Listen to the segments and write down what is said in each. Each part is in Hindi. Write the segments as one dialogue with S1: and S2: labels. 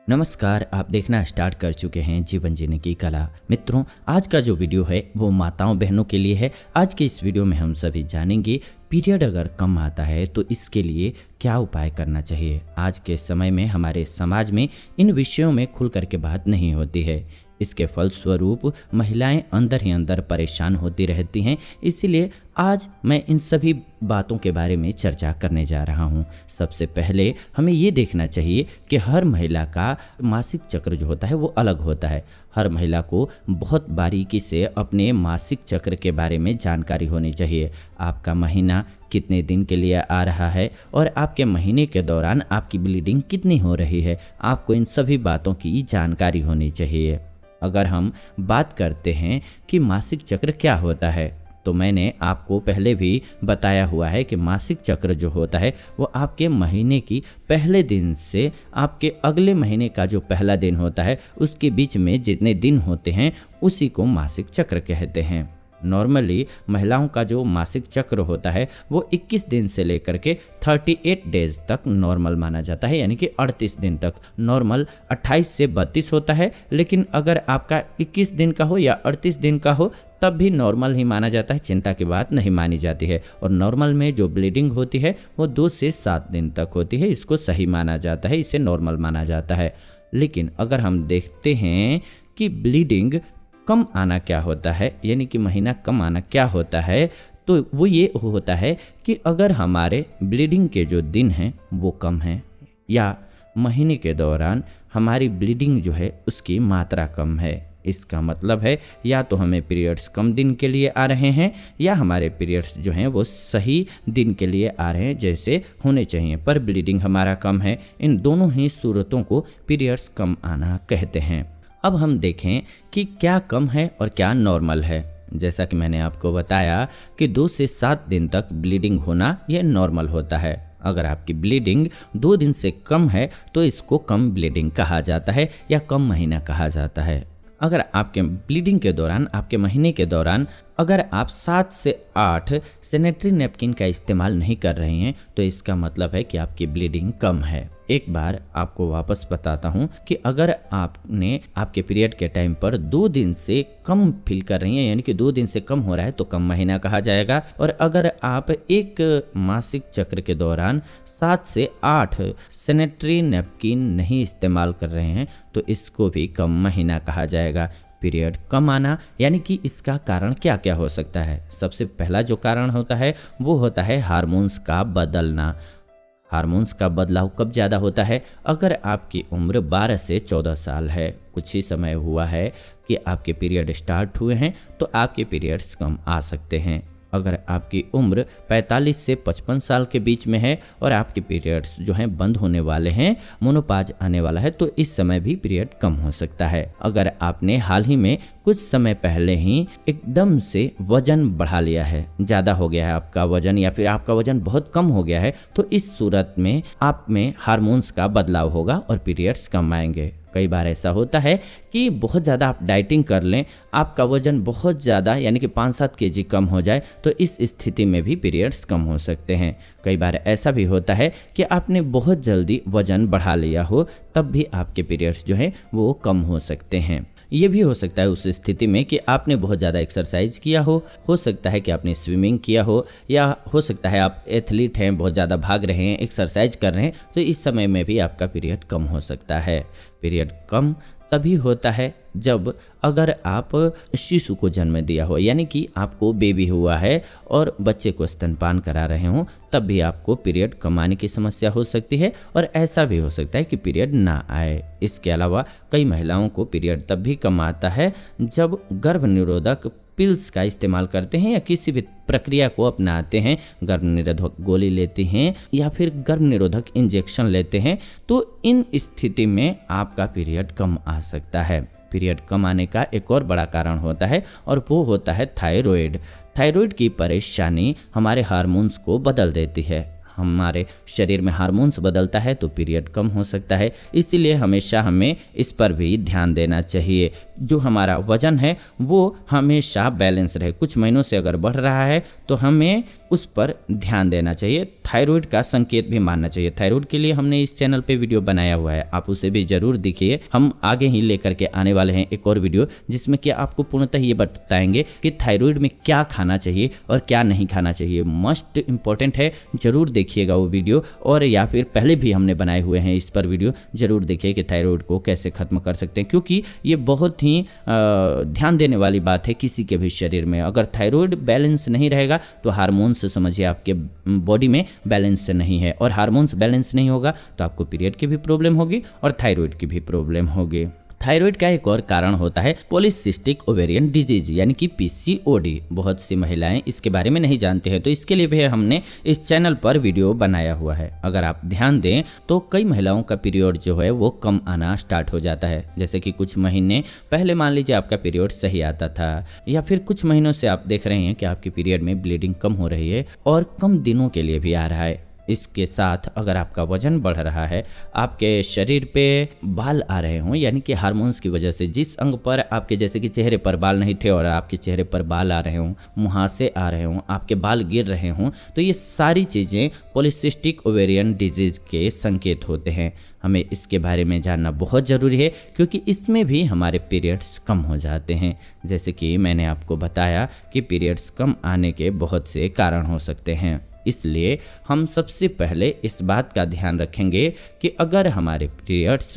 S1: नमस्कार, आप देखना स्टार्ट कर चुके हैं जीवन जीने की कला। मित्रों, आज का जो वीडियो है वो माताओं बहनों के लिए है। आज के इस वीडियो में हम सभी जानेंगे पीरियड अगर कम आता है तो इसके लिए क्या उपाय करना चाहिए। आज के समय में हमारे समाज में इन विषयों में खुल करके बात नहीं होती है। इसके फलस्वरूप महिलाएं अंदर ही अंदर परेशान होती रहती हैं। इसीलिए आज मैं इन सभी बातों के बारे में चर्चा करने जा रहा हूं। सबसे पहले हमें ये देखना चाहिए कि हर महिला का मासिक चक्र जो होता है वो अलग होता है। हर महिला को बहुत बारीकी से अपने मासिक चक्र के बारे में जानकारी होनी चाहिए। आपका महीना कितने दिन के लिए आ रहा है और आपके महीने के दौरान आपकी ब्लीडिंग कितनी हो रही है, आपको इन सभी बातों की जानकारी होनी चाहिए। अगर हम बात करते हैं कि मासिक चक्र क्या होता है, तो मैंने आपको पहले भी बताया हुआ है कि मासिक चक्र जो होता है वो आपके महीने की पहले दिन से आपके अगले महीने का जो पहला दिन होता है उसके बीच में जितने दिन होते हैं उसी को मासिक चक्र कहते हैं। नॉर्मली महिलाओं का जो मासिक चक्र होता है वो 21 दिन से लेकर के 38 डेज तक नॉर्मल माना जाता है, यानी कि 38 दिन तक। नॉर्मल 28 से 32 होता है, लेकिन अगर आपका 21 दिन का हो या 38 दिन का हो तब भी नॉर्मल ही माना जाता है, चिंता की बात नहीं मानी जाती है। और नॉर्मल में जो ब्लीडिंग होती है वो 2 से 7 दिन तक होती है, इसको सही माना जाता है, इसे नॉर्मल माना जाता है। लेकिन अगर हम देखते हैं कि ब्लीडिंग कम आना क्या होता है, यानी कि महीना कम आना क्या होता है, तो वो ये होता है कि अगर हमारे ब्लीडिंग के जो दिन हैं वो कम हैं या महीने के दौरान हमारी ब्लीडिंग जो है उसकी मात्रा कम है। इसका मतलब है या तो हमें पीरियड्स कम दिन के लिए आ रहे हैं या हमारे पीरियड्स जो हैं वो सही दिन के लिए आ रहे हैं जैसे होने चाहिए, पर ब्लीडिंग हमारा कम है। इन दोनों ही सूरतों को पीरियड्स कम आना कहते हैं। अब हम देखें कि क्या कम है और क्या नॉर्मल है। जैसा कि मैंने आपको बताया कि 2 से 7 दिन तक ब्लीडिंग होना यह नॉर्मल होता है। अगर आपकी ब्लीडिंग 2 दिन से कम है तो इसको कम ब्लीडिंग कहा जाता है या कम महीना कहा जाता है। अगर आपके ब्लीडिंग के दौरान, आपके महीने के दौरान अगर आप 7 से 8 सैनिटरी नैपकिन का इस्तेमाल नहीं कर रहे हैं तो इसका मतलब है कि आपकी ब्लीडिंग कम है। एक बार आपको वापस बताता हूं कि अगर आपने आपके पीरियड के टाइम पर 2 दिन से कम फील कर रही हैं, यानी कि 2 दिन से कम हो रहा है, तो कम महीना कहा जाएगा। और अगर आप एक मासिक चक्र के दौरान 7 से 8 सैनिटरी नैपकिन नहीं इस्तेमाल कर रहे हैं तो इसको भी कम महीना कहा जाएगा। पीरियड कम आना यानी कि इसका कारण क्या क्या हो सकता है। सबसे पहला जो कारण होता है वो होता है हार्मोन्स का बदलना। हार्मोन्स का बदलाव कब ज़्यादा होता है? अगर आपकी उम्र 12 से 14 साल है, कुछ ही समय हुआ है कि आपके पीरियड स्टार्ट हुए हैं, तो आपके पीरियड्स कम आ सकते हैं। अगर आपकी उम्र 45 से 55 साल के बीच में है और आपके पीरियड्स जो हैं बंद होने वाले हैं, मोनोपाज आने वाला है, तो इस समय भी पीरियड कम हो सकता है। अगर आपने हाल ही में कुछ समय पहले ही एकदम से वजन बढ़ा लिया है, ज़्यादा हो गया है आपका वजन या फिर आपका वजन बहुत कम हो गया है, तो इस सूरत में आप में हार्मोन्स का बदलाव होगा और पीरियड्स कम आएंगे। कई बार ऐसा होता है कि बहुत ज़्यादा आप डाइटिंग कर लें, आपका वजन बहुत ज़्यादा यानी कि 5-7 kg कम हो जाए, तो इस स्थिति में भी पीरियड्स कम हो सकते हैं। कई बार ऐसा भी होता है कि आपने बहुत जल्दी वजन बढ़ा लिया हो, तब भी आपके पीरियड्स जो हैं वो कम हो सकते हैं। ये भी हो सकता है उस स्थिति में कि आपने बहुत ज़्यादा एक्सरसाइज किया हो सकता है कि आपने स्विमिंग किया हो, या हो सकता है आप एथलीट हैं, बहुत ज़्यादा भाग रहे हैं, एक्सरसाइज कर रहे हैं, तो इस समय में भी आपका पीरियड कम हो सकता है। पीरियड कम तभी होता है जब अगर आप शिशु को जन्म दिया हो, यानी कि आपको बेबी हुआ है और बच्चे को स्तनपान करा रहे हों, तब भी आपको पीरियड कम आने की समस्या हो सकती है। और ऐसा भी हो सकता है कि पीरियड ना आए। इसके अलावा कई महिलाओं को पीरियड तब भी कम आता है जब गर्भ निरोधक पिल्स का इस्तेमाल करते हैं या किसी भी प्रक्रिया को अपनाते हैं, गर्भ निरोधक गोली लेते हैं या फिर गर्भ निरोधक इंजेक्शन लेते हैं, तो इन स्थिति में आपका पीरियड कम आ सकता है। पीरियड कम आने का एक और बड़ा कारण होता है और वो होता है थायराइड। थायराइड की परेशानी हमारे हार्मोन्स को बदल देती है। हमारे शरीर में हार्मोन्स बदलता है तो पीरियड कम हो सकता है। इसीलिए हमेशा हमें इस पर भी ध्यान देना चाहिए। जो हमारा वज़न है वो हमेशा बैलेंस रहे। कुछ महीनों से अगर बढ़ रहा है तो हमें उस पर ध्यान देना चाहिए। थायराइड का संकेत भी मानना चाहिए। थायराइड के लिए हमने इस चैनल पे वीडियो बनाया हुआ है, आप उसे भी जरूर देखिए। हम आगे ही लेकर के आने वाले हैं एक और वीडियो जिसमें कि आपको पूर्णतः ये बताएंगे कि थायराइड में क्या खाना चाहिए और क्या नहीं खाना चाहिए। मस्ट इंपॉर्टेंट है, जरूर देखिएगा वो वीडियो। और या फिर पहले भी हमने बनाए हुए हैं इस पर वीडियो, जरूर देखिए कि थायराइड को कैसे खत्म कर सकते हैं, क्योंकि ये बहुत ही ध्यान देने वाली बात है किसी के भी शरीर में। अगर थायराइड बैलेंस नहीं रहेगा तो हार्मोन्स समझिए आपके बॉडी में बैलेंस नहीं है, और हार्मोन्स बैलेंस नहीं होगा तो आपको पीरियड की भी प्रॉब्लम होगी और थायराइड की भी प्रॉब्लम होगी। थायराइड का एक और कारण होता है पॉलीसिस्टिक ओवेरियन डिजीज यानी कि पीसीओडी। बहुत सी महिलाएं इसके बारे में नहीं जानते हैं, तो इसके लिए भी हमने इस चैनल पर वीडियो बनाया हुआ है। अगर आप ध्यान दें तो कई महिलाओं का पीरियड जो है वो कम आना स्टार्ट हो जाता है। जैसे कि कुछ महीने पहले मान लीजिए आपका पीरियड सही आता था, या फिर कुछ महीनों से आप देख रहे हैं कि आपके पीरियड में ब्लीडिंग कम हो रही है और कम दिनों के लिए भी आ रहा है। इसके साथ अगर आपका वजन बढ़ रहा है, आपके शरीर पे बाल आ रहे हों, यानी कि हार्मोन्स की वजह से जिस अंग पर आपके जैसे कि चेहरे पर बाल नहीं थे और आपके चेहरे पर बाल आ रहे हों, मुहासे आ रहे हों, आपके बाल गिर रहे हों, तो ये सारी चीज़ें पॉलीसिस्टिक ओवेरियन डिजीज़ के संकेत होते हैं। हमें इसके बारे में जानना बहुत ज़रूरी है, क्योंकि इसमें भी हमारे पीरियड्स कम हो जाते हैं। जैसे कि मैंने आपको बताया कि पीरियड्स कम आने के बहुत से कारण हो सकते हैं, इसलिए हम सबसे पहले इस बात का ध्यान रखेंगे कि अगर हमारे पीरियड्स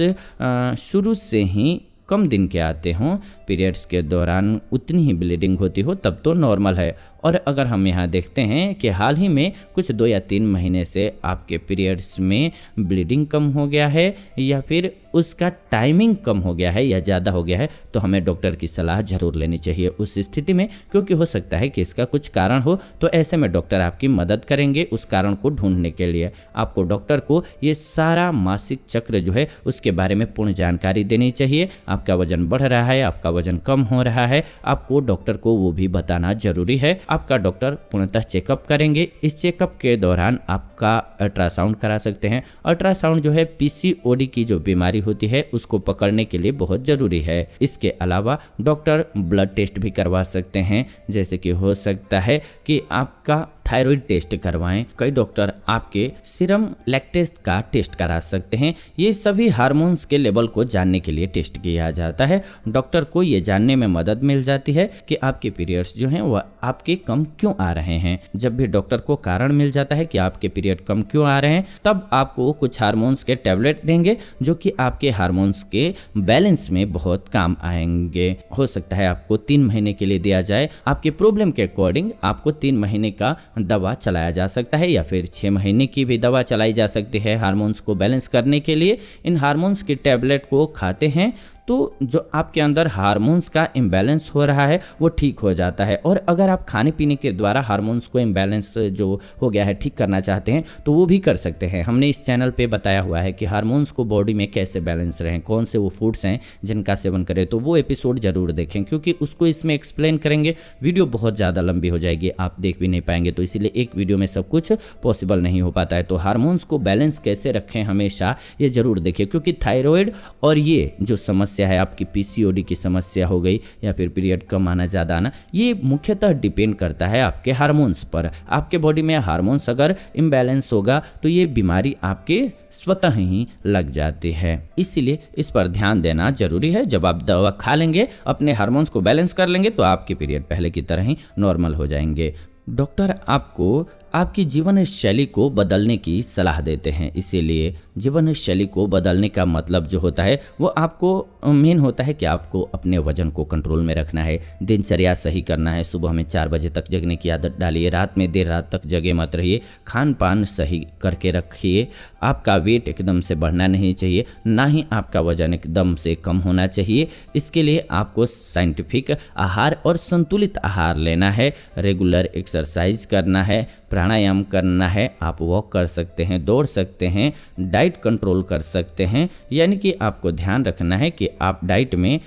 S1: शुरू से ही कम दिन के आते हों, पीरियड्स के दौरान उतनी ही ब्लीडिंग होती हो, तब तो नॉर्मल है। और अगर हम यहाँ देखते हैं कि हाल ही में कुछ 2 या 3 महीने से आपके पीरियड्स में ब्लीडिंग कम हो गया है, या फिर उसका टाइमिंग कम हो गया है या ज़्यादा हो गया है, तो हमें डॉक्टर की सलाह ज़रूर लेनी चाहिए उस स्थिति में, क्योंकि हो सकता है कि इसका कुछ कारण हो। तो ऐसे में डॉक्टर आपकी मदद करेंगे उस कारण को ढूंढने के लिए। आपको डॉक्टर को ये सारा मासिक चक्र जो है उसके बारे में पूर्ण जानकारी देनी चाहिए। आपका वजन बढ़ रहा है, आपका वजन कम हो रहा है, आपको डॉक्टर को वो भी बताना जरूरी है। आपका डॉक्टर पूर्णतः चेकअप करेंगे। इस चेकअप के दौरान आपका अल्ट्रासाउंड करा सकते हैं। अल्ट्रासाउंड जो है पीसीओडी की जो बीमारी होती है उसको पकड़ने के लिए बहुत जरूरी है। इसके अलावा डॉक्टर ब्लड टेस्ट भी करवा सकते हैं, जैसे कि हो सकता है कि आपका थायराइड टेस्ट करवाएं। कई डॉक्टर आपके सीरम लैक्टेज का टेस्ट करा सकते हैं। ये सभी हार्मोन्स के लेवल को जानने के लिए टेस्ट किया जाता है। डॉक्टर को ये जानने में मदद मिल जाती है कि आपके पीरियड्स जो हैं वह आपके कम क्यों आ रहे हैं। जब भी डॉक्टर को कारण मिल जाता है कि आपके पीरियड कम क्यों आ रहे हैं, तब आपको कुछ हार्मोन्स के टैबलेट देंगे जो कि आपके हार्मोन्स के बैलेंस में बहुत काम आएंगे। हो सकता है आपको 3 महीने के लिए दिया जाए। आपके प्रॉब्लम के अकॉर्डिंग आपको 3 महीने का दवा चलाया जा सकता है, या फिर 6 महीने की भी दवा चलाई जा सकती है हार्मोन्स को बैलेंस करने के लिए। इन हार्मोन्स की टैबलेट को खाते हैं तो जो आपके अंदर हार्मोन्स का इम्बैलेंस हो रहा है वो ठीक हो जाता है। और अगर आप खाने पीने के द्वारा हार्मोन्स को इम्बैलेंस जो हो गया है ठीक करना चाहते हैं तो वो भी कर सकते हैं। हमने इस चैनल पे बताया हुआ है कि हार्मोन्स को बॉडी में कैसे बैलेंस रहें, कौन से वो फूड्स हैं जिनका सेवन करें, तो वो एपिसोड जरूर देखें, क्योंकि उसको इसमें एक्सप्लेन करेंगे। वीडियो बहुत ज़्यादा लंबी हो जाएगी, आप देख भी नहीं पाएंगे, तो इसीलिए एक वीडियो में सब कुछ पॉसिबल नहीं हो पाता है। तो हार्मोन्स को बैलेंस कैसे रखें हमेशा ये जरूर देखिए, क्योंकि थायराइड और ये जो समस्या है आपकी पीसीओडी की समस्या हो गई या फिर पीरियड कम आना ज़्यादा आना, ये मुख्यतः डिपेंड करता है आपके हार्मोन्स पर। आपके बॉडी में हार्मोन्स अगर इम्बैलेंस होगा तो ये बीमारी आपके स्वतः ही लग जाती है। इसीलिए इस पर ध्यान देना जरूरी है। जब आप दवा खा लेंगे, अपने हार्मोन्स को बैलेंस कर लेंगे, तो आपके पीरियड पहले की तरह ही नॉर्मल हो जाएंगे। डॉक्टर आपको आपकी जीवन शैली को बदलने की सलाह देते हैं। इसीलिए जीवन शैली को बदलने का मतलब जो होता है वो आपको मेन होता है कि आपको अपने वजन को कंट्रोल में रखना है, दिनचर्या सही करना है। सुबह में 4 बजे तक जगने की आदत डालिए, रात में देर रात तक जगे मत रहिए, खान पान सही करके रखिए। आपका वेट एकदम से बढ़ना नहीं चाहिए, ना ही आपका वजन एकदम से कम होना चाहिए। इसके लिए आपको साइंटिफिक आहार और संतुलित आहार लेना है, रेगुलर एक्सरसाइज करना है, प्राणायाम करना है, आप वॉक कर सकते हैं, दौड़ सकते हैं, डाइट कंट्रोल कर सकते हैं। यानी कि आपको ध्यान रखना है कि आप डाइट में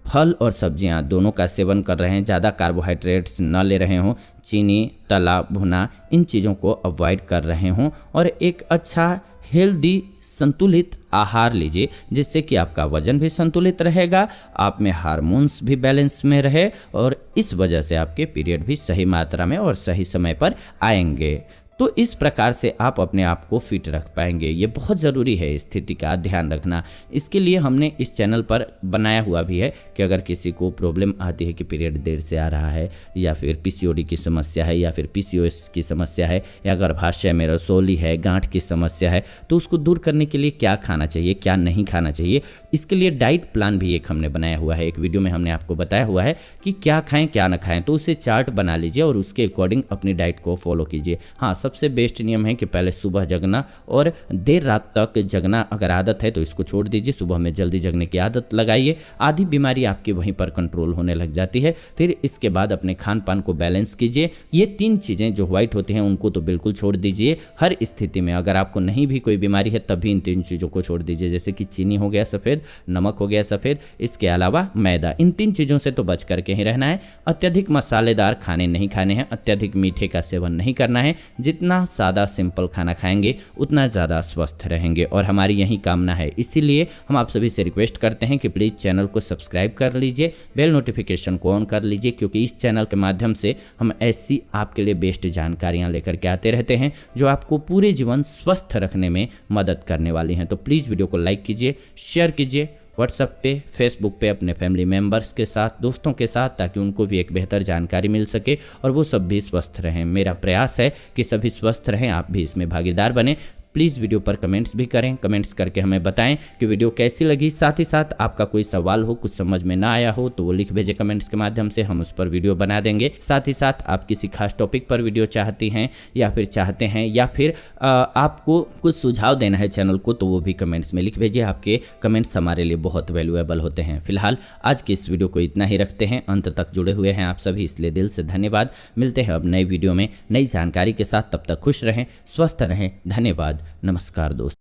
S1: फल और सब्जियां दोनों का सेवन कर रहे हैं, ज़्यादा कार्बोहाइड्रेट्स न ले रहे हों, चीनी, तला भुना इन चीज़ों को अवॉइड कर रहे हों, और एक अच्छा हेल्दी संतुलित आहार लीजिए, जिससे कि आपका वजन भी संतुलित रहेगा, आप में हार्मोन्स भी बैलेंस में रहे और इस वजह से आपके पीरियड भी सही मात्रा में और सही समय पर आएंगे। तो इस प्रकार से आप अपने आप को फिट रख पाएंगे। ये बहुत ज़रूरी है स्थिति का ध्यान रखना। इसके लिए हमने इस चैनल पर बनाया हुआ भी है कि अगर किसी को प्रॉब्लम आती है कि पीरियड देर से आ रहा है, या फिर पीसीओडी की समस्या है, या फिर पीसीओएस की समस्या है, या गर्भाशय में रसौली है, गांठ की समस्या है, तो उसको दूर करने के लिए क्या खाना चाहिए, क्या नहीं खाना चाहिए, इसके लिए डाइट प्लान भी एक हमने बनाया हुआ है। एक वीडियो में हमने आपको बताया हुआ है कि क्या खाएं क्या ना खाएं, तो उसे चार्ट बना लीजिए और उसके अकॉर्डिंग अपनी डाइट को फॉलो कीजिए। हाँ, सबसे बेस्ट नियम है कि पहले सुबह जगना और देर रात तक जगना अगर आदत है तो इसको छोड़ दीजिए, सुबह में जल्दी जगने की आदत लगाइए। आधी बीमारी आपकी वहीं पर कंट्रोल होने लग जाती है। फिर इसके बाद अपने खान पान को बैलेंस कीजिए। ये 3 चीज़ें जो व्हाइट होती हैं उनको तो बिल्कुल छोड़ दीजिए हर स्थिति में। अगर आपको नहीं भी कोई बीमारी है तब भी इन 3 चीज़ों को छोड़ दीजिए, जैसे कि चीनी हो गया सफ़ेद, नमक हो गया सफ़ेद, इसके अलावा मैदा। इन 3 चीज़ों से तो बच करके ही रहना है। अत्यधिक मसालेदार खाने नहीं खाने हैं, अत्यधिक मीठे का सेवन नहीं करना है। जितना सादा सिंपल खाना खाएंगे उतना ज़्यादा स्वस्थ रहेंगे और हमारी यही कामना है। इसीलिए हम आप सभी से रिक्वेस्ट करते हैं कि प्लीज़ चैनल को सब्सक्राइब कर लीजिए, बेल नोटिफिकेशन को ऑन कर लीजिए, क्योंकि इस चैनल के माध्यम से हम ऐसी आपके लिए बेस्ट जानकारियाँ लेकर के आते रहते हैं जो आपको पूरे जीवन स्वस्थ रखने में मदद करने वाली हैं। तो प्लीज़ वीडियो को लाइक कीजिए, शेयर कीजिए व्हाट्सएप पे, फेसबुक पे अपने फैमिली मेम्बर्स के साथ, दोस्तों के साथ, ताकि उनको भी एक बेहतर जानकारी मिल सके और वो सब भी स्वस्थ रहें। मेरा प्रयास है कि सभी स्वस्थ रहें, आप भी इसमें भागीदार बने। प्लीज़ वीडियो पर कमेंट्स भी करें, कमेंट्स करके हमें बताएं कि वीडियो कैसी लगी। साथ ही साथ आपका कोई सवाल हो, कुछ समझ में ना आया हो तो वो लिख भेजें कमेंट्स के माध्यम से, हम उस पर वीडियो बना देंगे। साथ ही साथ आप किसी खास टॉपिक पर वीडियो चाहती हैं या फिर चाहते हैं, या फिर आपको कुछ सुझाव देना है चैनल को, तो वो भी कमेंट्स में लिख भेजिए। आपके कमेंट्स हमारे लिए बहुत वैल्यूएबल होते हैं। फिलहाल आज की इस वीडियो को इतना ही रखते हैं। अंत तक जुड़े हुए हैं आप सभी, इसलिए दिल से धन्यवाद। मिलते हैं अब नई वीडियो में नई जानकारी के साथ। तब तक खुश रहें, स्वस्थ रहें। धन्यवाद। नमस्कार दोस्तों।